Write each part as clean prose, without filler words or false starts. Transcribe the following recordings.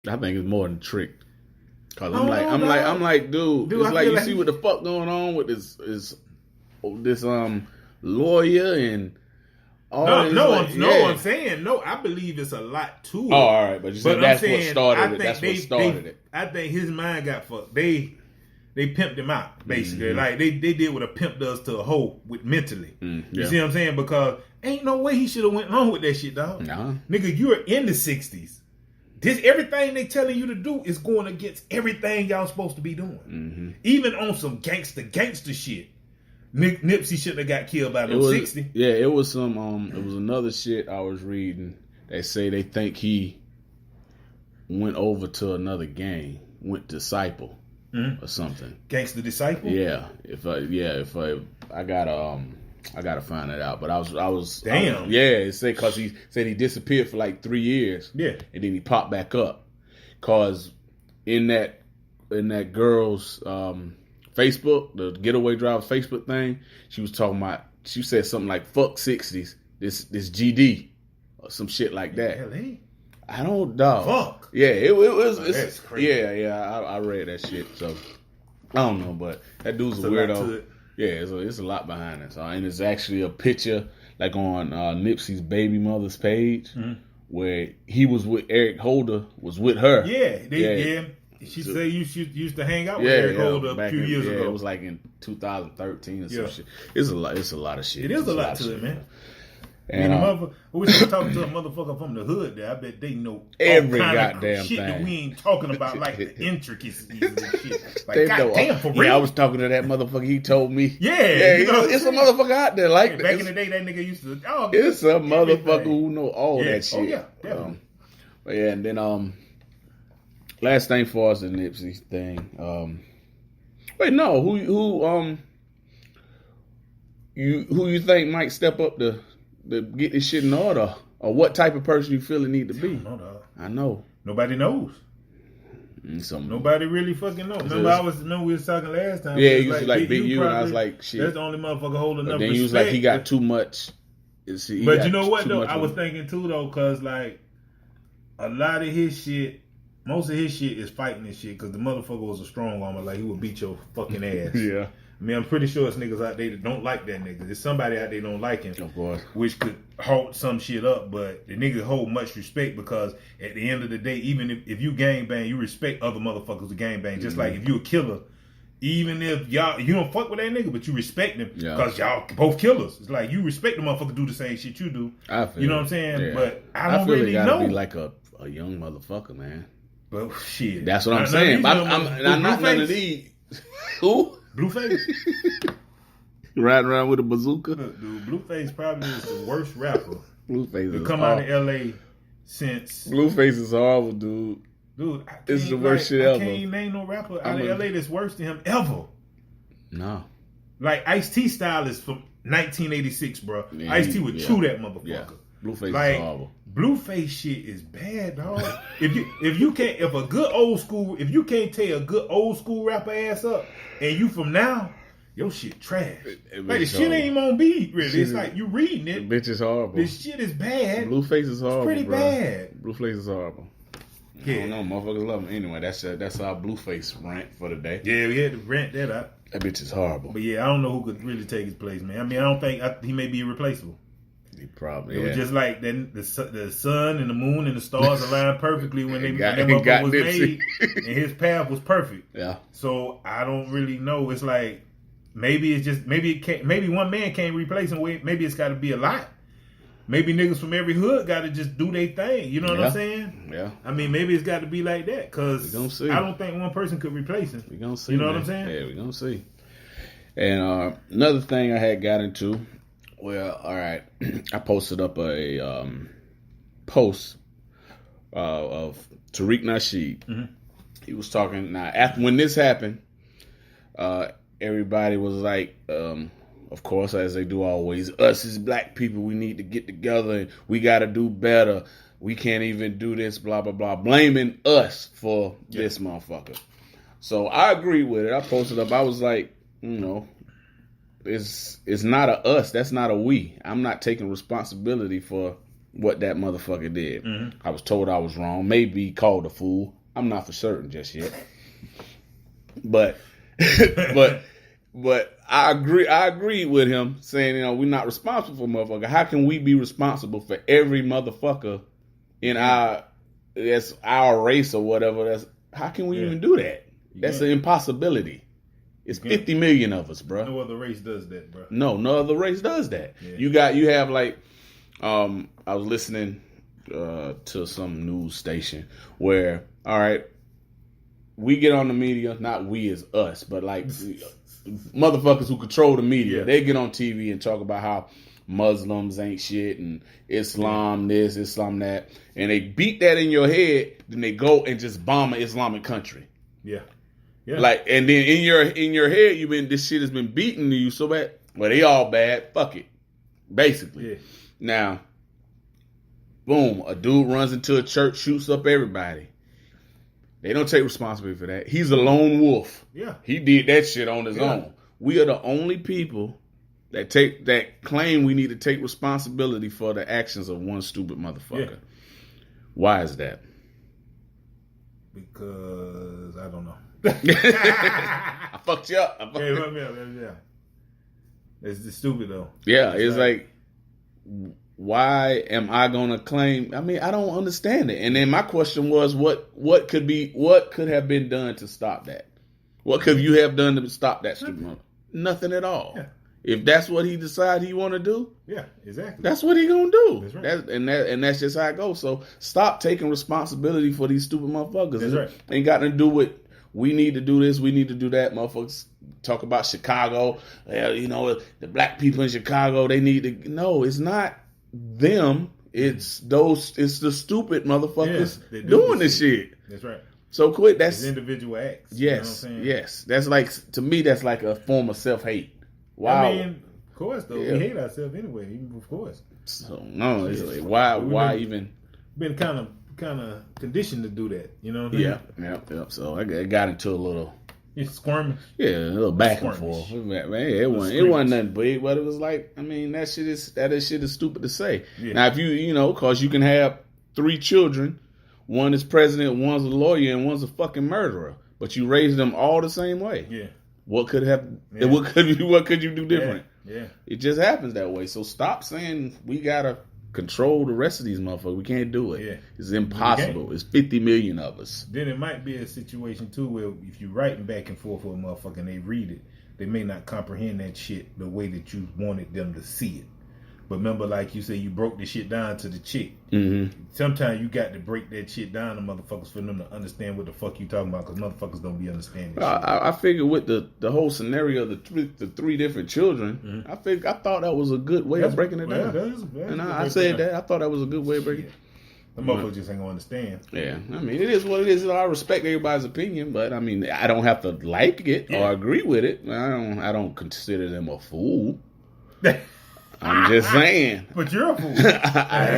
I think it's more than tricked. Cause I'm like, dude, it's I like feel you see what the fuck going on with this lawyer and all this. I'm saying no. I believe it's a lot to it. Oh, all right, but you said that's what started it. That's what started it. I think his mind got fucked. They pimped him out basically. Like they did what a pimp does to a hoe with mentally. You see what I'm saying? Because ain't no way he should have went on with that shit, dog. Nah. Nigga, you're in the 60s. This everything they telling you to do is going against everything y'all supposed to be doing. Even on some gangster shit. Nipsey shouldn't have got killed by no 60. Yeah, it was some it was another shit I was reading. They say they think he went over to another gang, went Disciple or something. Gangster Disciple? Yeah. If I gotta find that out. But I was damn. It said because he said he disappeared for like 3 years. Yeah. And then he popped back up. Cause in that girl's Facebook, the getaway driver Facebook thing, she said something like fuck 60s, this GD or some shit like that. LA? I don't know. Fuck. Yeah, it was that's crazy. Yeah, I read that shit. So I don't know, but that dude's a weirdo. Yeah, it's a lot behind it. So, and it's actually a picture like on Nipsey's baby mother's page where he was with Eric Holder was with her. Yeah. She said you used to hang out with Eric Holder a few years ago. It was like in 2013 or some shit. It's a lot of shit. It is a lot to it, man. And we was talking to a motherfucker from the hood there. I bet they know every goddamn shit thing that we ain't talking about, like the intricacies and shit. Like, they know. goddamn, for real. Yeah, I was talking to that motherfucker. He told me. Yeah, it's a motherfucker out there like that. Back in the day, that nigga used to. Oh, it's a motherfucker who know all that shit. Oh yeah, definitely. But yeah, and then last thing for us, the Nipsey thing. Wait, no, who you think might step up to get this shit in order, or what type of person you feel it need to be? I know. Nobody knows. Nobody really fucking knows. Remember we was talking last time. Yeah, you was like Big U, and I was like, shit. That's the only motherfucker holding up. Then you was like, he got too much. But you know what though? I was thinking too though, cause like a lot of his shit, most of his shit is fighting this shit, cause the motherfucker was a strong arm. Like he would beat your fucking ass. Yeah. I mean, I'm pretty sure it's niggas out there that don't like that nigga. There's somebody out there don't like him. Of course. Which could hold some shit up, but the niggas hold much respect because at the end of the day, even if you gangbang, you respect other motherfuckers who gangbang. Just like if you a killer, even if you don't fuck with that nigga, but you respect him because y'all both killers. It's like you respect the motherfucker do the same shit you do. I feel you know what I'm saying? Yeah. But I don't really know. I feel it gotta be like a young motherfucker, man. Well, shit. That's what I'm saying. I'm not none of these. Who? Blueface? Riding around with a bazooka? Look, dude, Blueface probably is the worst rapper. Blueface to come out of LA since. Blueface is horrible, dude. Dude, this is the worst shit ever. I can't name no rapper out of LA that's worse than him ever. No. Like Ice-T style is from 1986, bro. Yeah, Ice-T would chew that motherfucker. Yeah. Blueface like, is horrible. Blueface shit is bad, dog. if you can't tell a good old school rapper ass up, and you from now, your shit trash. Like the shit ain't even on beat, really. It's like you reading it. The bitch is horrible. This shit is bad. Blueface is horrible. It's pretty bad. Blueface is horrible. Yeah. I don't know, motherfuckers love him. Anyway, that's our Blueface rant for the day. Yeah, we had to rant that out. That bitch is horrible. But yeah, I don't know who could really take his place, man. I mean, I don't think he may be irreplaceable. He probably. It was just like then the sun and the moon and the stars aligned perfecly when that motherfucker was made, and his path was perfect. Yeah. So I don't really know. It's like maybe one man can't replace him. Maybe it's got to be a lot. Maybe niggas from every hood got to just do their thing. You know what I'm saying? Yeah. I mean, maybe it's got to be like that because I don't think one person could replace him. We gonna see. You know what I'm saying? Yeah, we gonna see. And another thing I had got into. Well, all right. I posted up a post of Tariq Nasheed. Mm-hmm. He was talking now after when this happened. Everybody was like, of course, as they do always, us as black people, we need to get together and we got to do better. We can't even do this, blah blah blah, blaming us for this motherfucker. So I agree with it. I posted up. I was like, it's not a us. That's not a we. I'm not taking responsibility for what that motherfucker did. Mm-hmm. I was told I was wrong. Maybe called a fool. I'm not for certain just yet. But I agree with him saying, we're not responsible for motherfucker. How can we be responsible for every motherfucker in our race or whatever? How can we even do that? That's an impossibility. It's 50 million of us, bro. No other race does that, bro. No other race does that. Yeah. You have like, I was listening to some news station where, all right, we get on the media, not we as us, but like motherfuckers who control the media. They get on TV and talk about how Muslims ain't shit and Islam this, Islam that, and they beat that in your head. Then they go and just bomb an Islamic country. Yeah. Like, and then in your head, this shit has been beaten to you so bad. Well, they all bad. Fuck it. Basically. Yeah. Now, boom, a dude runs into a church, shoots up everybody. They don't take responsibility for that. He's a lone wolf. Yeah. He did that shit on his own. We are the only people that claim we need to take responsibility for the actions of one stupid motherfucker. Yeah. Why is that? Because I don't know. I fucked you up. Yeah. It's just stupid though. Yeah, it's like why am I gonna claim? I mean, I don't understand it. And then my question was, what could have been done to stop that? What could you have done to stop that stupid mother? Nothing at all. Yeah. If that's what he decides he want to do, yeah, exactly. That's what he gonna do. That's right. And that's just how it goes. So stop taking responsibility for these stupid motherfuckers. That's right. Ain't got to do with we need to do this, we need to do that. Motherfuckers talk about Chicago. The black people in Chicago, they need to. No, it's not them. It's the stupid motherfuckers doing this shit. That's right. So quit. That's individual acts. Yes, yes. That's like, to me, that's like a form of self-hate. Wow. I mean, of course, though. We hate ourselves anyway, even of course. So, no, it's like, why even? Been kind of conditioned to do that, you know what I mean? Yeah. So I got into a little... It's squirming. Yeah, a little back and forth. Man, it wasn't nothing big, but it was like, I mean, that shit is stupid to say. Yeah. Now, if because you can have 3 children, one is president, one's a lawyer, and one's a fucking murderer, but you raise them all the same way. Yeah. What could you do different? Yeah. It just happens that way. So stop saying we gotta control the rest of these motherfuckers. We can't do it. Yeah. It's impossible. It's 50 million of us. Then it might be a situation too where if you're writing back and forth with a motherfucker and they read it, they may not comprehend that shit the way that you wanted them to see it. But remember, like you said, you broke the shit down to the chick. Mm-hmm. Sometimes you got to break that shit down to motherfuckers for them to understand what the fuck you talking about, because motherfuckers don't be understanding shit. I figured with the whole scenario of the 3 different children, I thought that was a good way of breaking it down. And I said that. I thought that was a good way of breaking it. The motherfuckers just ain't gonna understand. Yeah, I mean, it is what it is. I respect everybody's opinion, but I mean, I don't have to like it or agree with it. I don't consider them a fool. I'm just saying. But you're a fool. I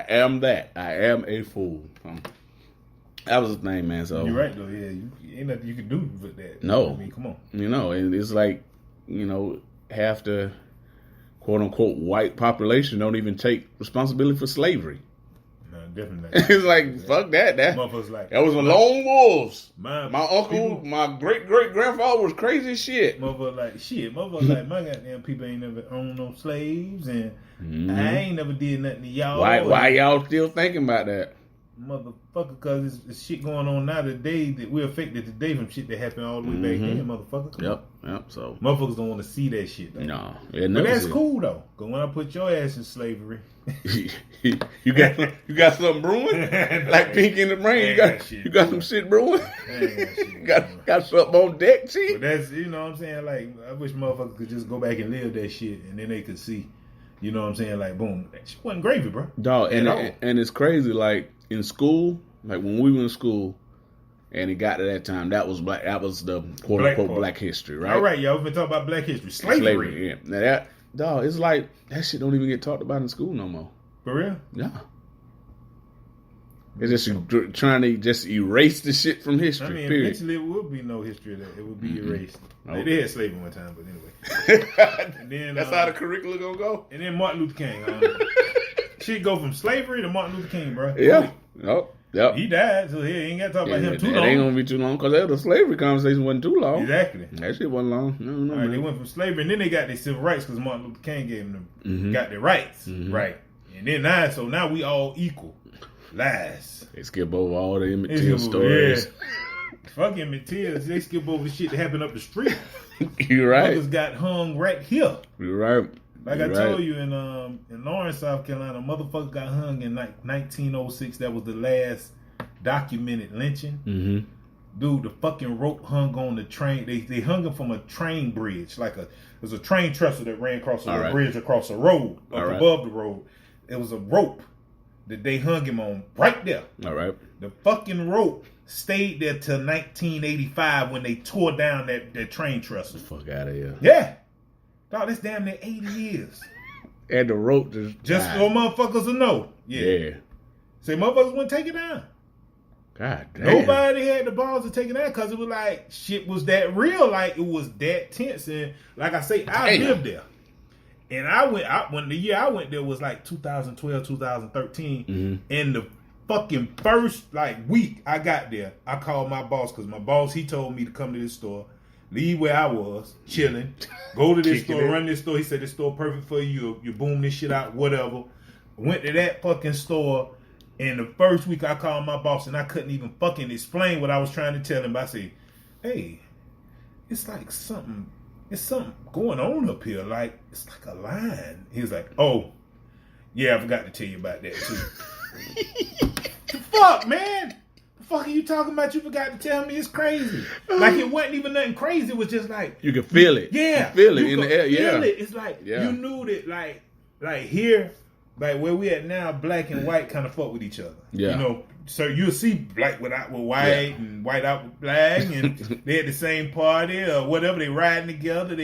am that. I am a fool. That was the thing, man. So you're right, though. Yeah, ain't nothing you can do with that. No. I mean, come on. It's like, half the quote unquote white population don't even take responsibility for slavery. No, definitely not. It's like, fuck that. That was a lone wolves. My uncle, my great grandfather was crazy as shit. Motherfucker like my goddamn people ain't never owned no slaves, and I ain't never did nothing to y'all. Why y'all still thinking about that? Motherfucker, because it's shit going on now today that we're affected today from shit that happened all the way back then, motherfucker. Yep. So motherfuckers don't want to see that shit, though. No, but that's cool though. Cause when I put your ass in slavery, you got something brewing like Pinky in the Brain. You got some shit brewing. got something on deck, chief. But that's what I'm saying. Like, I wish motherfuckers could just go back and live that shit, and then they could see. You know what I'm saying? Like, boom, that shit wasn't gravy, bro. Dog, and it's crazy. Like in school, like when we were in school, and it got to that time, that was black. That was the quote unquote black history, right? All right, y'all. We've been talking about black history, slavery. Yeah. Now that dog, it's like that shit don't even get talked about in school no more. For real? Yeah. It's just trying to just erase the shit from history. I mean, period. eventually it would be no history of that. It would be erased. Like, they had slavery one time, but anyway. And then, that's how the curriculum gonna go. And then Martin Luther King. Shit go from slavery to Martin Luther King, bro. Yeah. Yep. He died, so he ain't got to talk about him too long. It ain't gonna be too long because the slavery conversation wasn't too long. Exactly. That shit wasn't long. No, All right, they went from slavery, and then they got their civil rights because Martin Luther King gave them got their rights, right? And then now we all equal. Lies. They skip over all the Emmett Till stories. Yeah. Fuck Emmett Till. They skip over the shit that happened up the street. You're right. Motherfuckers got hung right here. You're right. Like I told you in Lawrence, South Carolina, motherfucker got hung in like 1906. That was the last documented lynching. Mm-hmm. Dude, the fucking rope hung on the train. They hung him from a train bridge. There's a train trestle that ran across a bridge across a road above the road. It was a rope that they hung him on right there. All right. The fucking rope stayed there till 1985 when they tore down that train trestle. The fuck out of here. Yeah. Dog, that's damn near 80 years. And the rope just so motherfuckers will know. Yeah. Say motherfuckers wouldn't take it down. God damn. Nobody had the balls to take it down because it was like shit was that real, like it was that tense. And like I say, I lived there. And when the year I went there was like 2012, 2013. Mm-hmm. And the fucking first like week I got there, I called my boss because my boss, he told me to come to this store. Leave where I was, chilling. Go to this store, run this store. He said, this store perfect for you. You boom this shit out, whatever. Went to that fucking store, and the first week I called my boss, and I couldn't even fucking explain what I was trying to tell him. I said, hey, it's like something going on up here. Like, it's like a line. He was like, oh, yeah, I forgot to tell you about that, too. The fuck, man? Fuck are you talking about? You forgot to tell me. It's crazy. Like it wasn't even nothing crazy. It was just like you could feel it. Yeah, you feel it in the air. Yeah, it's like you knew that. Like here, like where we at now, black and white kind of fuck with each other. Yeah, you know. So you'll see black with white and white out with black, and they at the same party or whatever. They riding together.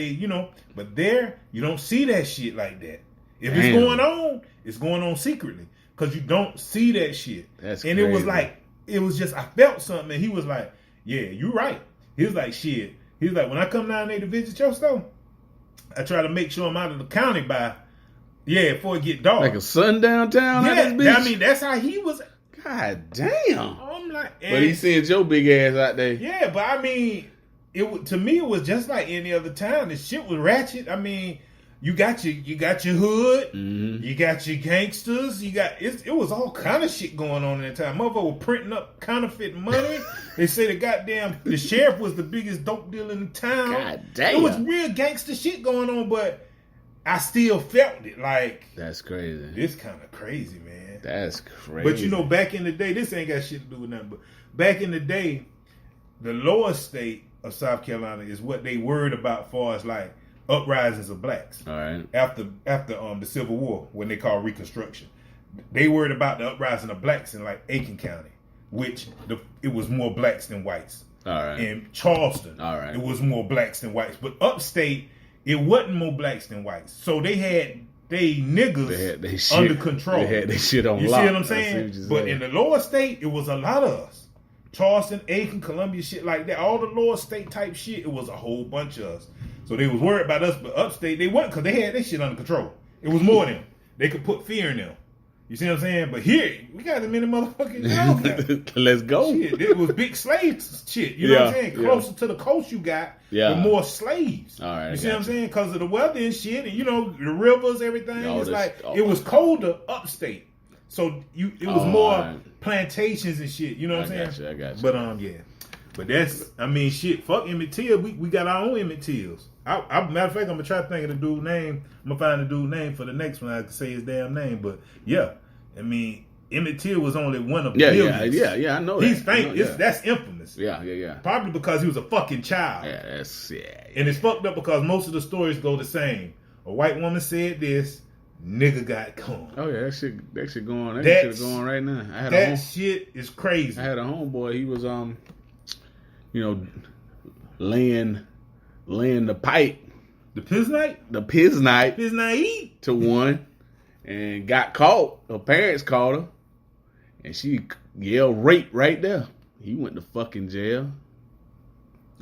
But there you don't see that shit like that. If it's going on secretly because you don't see that shit. That's and crazy. It was like. It was just, I felt something, and he was like, yeah, you right. He was like, shit. He was like, when I come down there to visit your store, I try to make sure I'm out of the county before it get dark. Like a sundown town? Yeah, I mean, that's how he was. God damn. I'm like, but he sent your big ass out there. Yeah, but I mean, to me, it was just like any other town. The shit was ratchet. I mean, you got your hood, you got your gangsters, it was all kind of shit going on in that time. Motherfucker were printing up counterfeit money. They say the sheriff was the biggest dope dealer in the town. God damn. It was real gangster shit going on, but I still felt it. Like, that's crazy. This kind of crazy, man. That's crazy. But back in the day, this ain't got shit to do with nothing, but back in the day, the lower state of South Carolina is what they worried about as far as like uprisings of blacks. All right. After the Civil War, when they call Reconstruction, they worried about the uprising of blacks in like Aiken County, which it was more blacks than whites. All right. In Charleston, all right, it was more blacks than whites. But upstate, it wasn't more blacks than whites. So they had niggas under control. They had their shit on lock. You see what I'm saying? But in the lower state, it was a lot of us. Charleston, Aiken, Columbia, shit like that. All the lower state type shit, it was a whole bunch of us. So they was worried about us, but upstate, they wasn't because they had their shit under control. It was more them. They could put fear in them. You see what I'm saying? But here, we got as many motherfucking Let's go. Shit, it was big slave shit. You know what I'm saying? Closer to the coast you got, the more slaves. All right. You see what I'm saying? Because of the weather and shit, and the rivers, everything. It was colder upstate. So it was more plantations and shit. You know what I'm saying? I got you. But yeah. But that's, I mean, shit. Fuck Emmett Till. We got our own Emmett Tills. Matter of fact, I'm gonna try to think of the dude name. I'm gonna find the dude name for the next one. I can say his damn name. But yeah, I mean, Emmett Till was only one of millions. Yeah. I know he's famous. That's infamous. Yeah. Probably because he was a fucking child. And it's fucked up because most of the stories go the same. A white woman said this. Nigga got come. Oh yeah, that shit going. That shit going right now. That shit is crazy. I had a homeboy. He was laying the pipe. The Piznite? The Piznite. Piznite to one, and got caught. Her parents caught her, and she yelled rape right there. He went to fucking jail.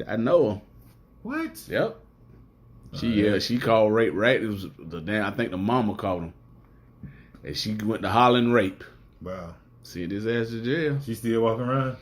I know him. What? Yep. She called rape right. It was I think the mama called him. and she went to Holland rape. Wow. Sent his ass to jail. She still walking around?